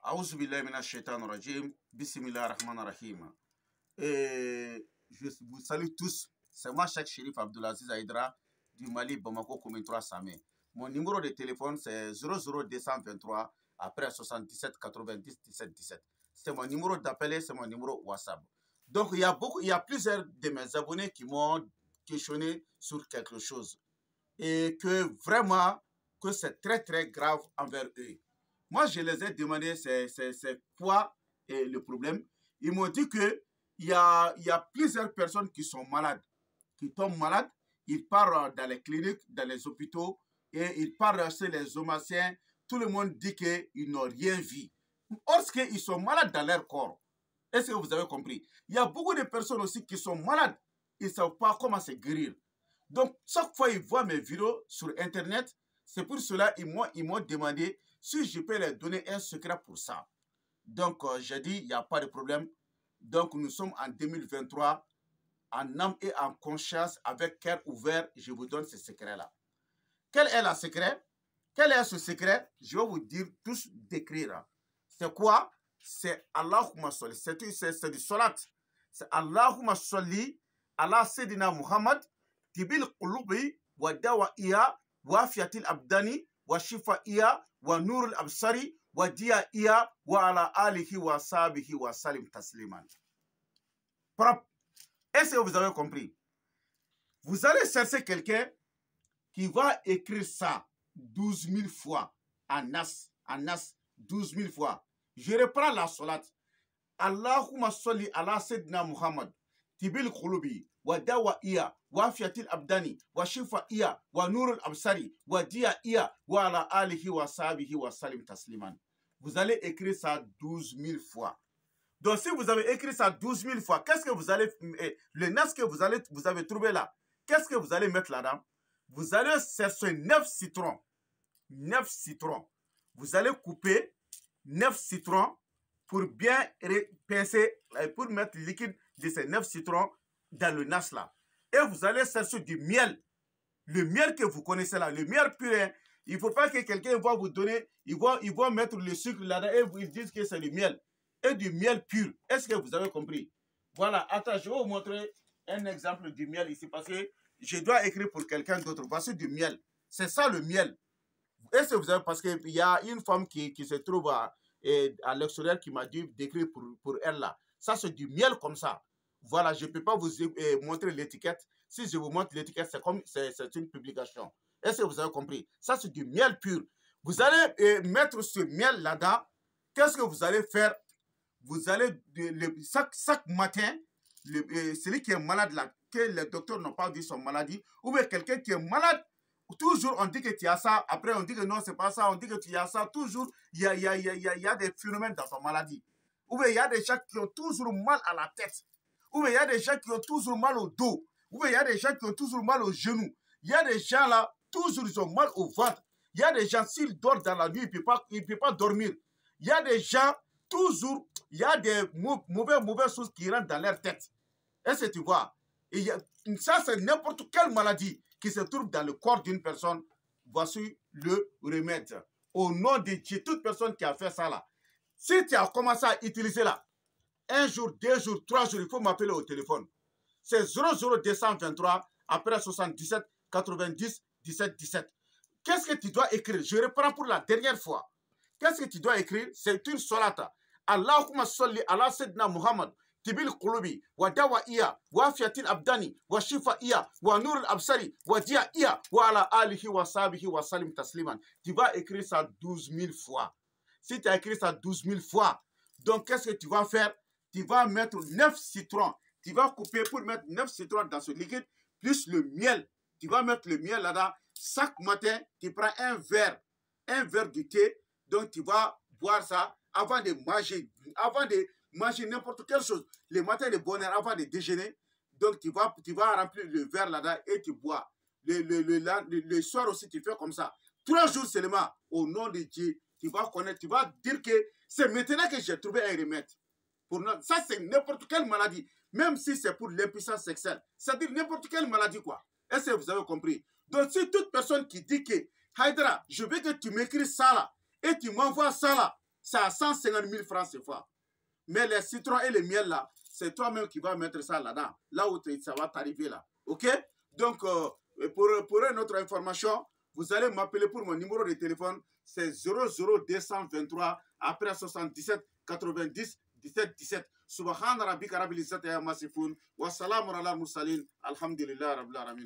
Aouzu billahi minash shaitanir rajim. Bismillahir rahmanir rahim. Je vous salue tous. C'est moi, Cheikh Chérif Abdulaziz Aïdra du Mali, Bamako, Commune 3 Samé. Mon numéro de téléphone, c'est 00223 après 77 90 17 17. C'est mon numéro d'appel et c'est mon numéro WhatsApp. Donc, il y a plusieurs de mes abonnés qui m'ont questionné sur quelque chose. Et que vraiment, que c'est très très grave envers eux. Moi, je les ai demandé c'est quoi le problème. Ils m'ont dit qu'il y a plusieurs personnes qui sont malades, qui tombent malades. Ils partent dans les cliniques, dans les hôpitaux, et ils partent chez les homiciens. Tout le monde dit qu'ils n'ont rien vu. Or, ils sont malades dans leur corps. Est-ce que vous avez compris? Il y a beaucoup de personnes aussi qui sont malades. Ils ne savent pas comment se guérir. Donc, chaque fois qu'ils voient mes vidéos sur Internet, c'est pour cela qu'ils m'ont demandé si je peux leur donner un secret pour ça. Donc, j'ai dit, il n'y a pas de problème. Donc, nous sommes en 2023, en âme et en conscience, avec cœur ouvert, je vous donne ce secret-là. Quel est le secret? Quel est ce secret? Je vais vous dire tous d'écrire. C'est quoi? C'est Allahumma salli. C'est du salat. C'est Allahumma salli ala Sayyidina Muhammad tibil qulubi wa dawa'iya wa fiatil abdani wa shifa'iya wa nurul absari wa diya'iya wa ala alihi wa sahbihi wa salim tasliman. Propre. Est-ce que vous avez compris? Vous allez chercher quelqu'un qui va écrire ça 12 000 fois en as 12 000 fois. Je reprends la salat. Allahumma salli ala Sayyidina Muhammad tibil qulubi wa dawa'iya wa fiatil abdani wa shifa'iya wa nurul absari wa diya'iya wa ala alihi wa sahbihi wa salim tasliman. Vous allez écrire ça 12 000 fois. Donc si vous avez écrit ça 12 000 fois, qu'est-ce que vous allez, le nas que vous avez trouvé là, qu'est-ce que vous allez mettre là-dedans? Vous allez chercher 9 citrons. 9 citrons. Vous allez couper 9 citrons pour bien pincer, pour mettre le liquide de ces 9 citrons dans le nas là. Et vous allez chercher du miel. Le miel que vous connaissez là, le miel pur. Il ne faut pas que quelqu'un va vous donner, il va mettre le sucre là-dedans et vous dites que c'est du miel. Et du miel pur. Est-ce que vous avez compris? Voilà, attends, je vais vous montrer un exemple du miel ici parce que je dois écrire pour quelqu'un d'autre. Voici du miel. C'est ça le miel. Est-ce que vous avez, parce qu'il y a une femme qui se trouve à l'extérieur qui m'a dit d'écrire pour elle là. Ça c'est du miel comme ça. Voilà, je ne peux pas vous montrer l'étiquette. Si je vous montre l'étiquette, c'est comme c'est une publication. Est-ce que vous avez compris? Ça c'est du miel pur. Vous allez mettre ce miel là-dedans. Qu'est-ce que vous allez faire? Vous allez, chaque matin, celui qui est malade là, que les docteurs n'ont pas vu son maladie, ou bien quelqu'un qui est malade, toujours on dit que tu as ça, après on dit que non, c'est pas ça, on dit que tu as ça, toujours il y a des phénomènes dans ton maladie. Ou bien il y a des gens qui ont toujours mal à la tête, ou bien il y a des gens qui ont toujours mal au dos, ou bien il y a des gens qui ont toujours mal aux genoux. Il y a des gens là, toujours ils ont mal au ventre. Il y a des gens, s'ils dorment dans la nuit, ils ne peuvent pas dormir. Il y a des gens, toujours, il y a des mauvaises choses qui rentrent dans leur tête. Est-ce que tu vois? Et ça, c'est n'importe quelle maladie qui se trouve dans le corps d'une personne. Voici le remède. Au nom de Dieu, toute personne qui a fait ça là, si tu as commencé à utiliser là, un jour, 2 jours, 3 jours, il faut m'appeler au téléphone. C'est 00223 après 77 90 17 17. Qu'est-ce que tu dois écrire? Je reprends pour la dernière fois. Qu'est-ce que tu dois écrire? C'est une salata. Allahumma salli ala Sayyidina Muhammad tibil qulubi wa dawa'iya wa fiatil abdani wa shifa'iya wa nurul absari wa diya'iya wa ala alihi wa sahbihi wa salim tasliman. Tu vas écrire ça 12 000 fois. Si tu as écrit ça 12 000 fois, donc qu'est-ce que tu vas faire? Tu vas mettre 9 citrons. Tu vas couper pour mettre 9 citrons dans ce liquide, plus le miel. Tu vas mettre le miel là-dedans. Chaque matin, tu prends un verre de thé. Donc, tu vas boire ça avant de manger n'importe quelle chose. Le matin, le bonheur, avant de déjeuner. Donc, tu vas remplir le verre là-dedans et tu bois. Le soir aussi, tu fais comme ça. 3 jours seulement, au nom de Dieu, tu vas connaître, tu vas dire que c'est maintenant que j'ai trouvé un remède. Ça, c'est n'importe quelle maladie. Même si c'est pour l'impuissance sexuelle. C'est-à-dire n'importe quelle maladie, quoi. Est-ce que vous avez compris? Donc, si toute personne qui dit que, Haïdra, je veux que tu m'écris ça là, et tu m'envoies ça là, c'est à 150 000 francs CFA. Mais les citrons et les miels là, c'est toi-même qui vas mettre ça là-dedans, là où ça va t'arriver là. Ok? Donc, pour une autre information, vous allez m'appeler pour mon numéro de téléphone, c'est 00223 après 77 90 17 17. Subhana rabbika rabbil izzati amma yasifun wa salamun ala mursalin. Alhamdulillah rabbil alamin.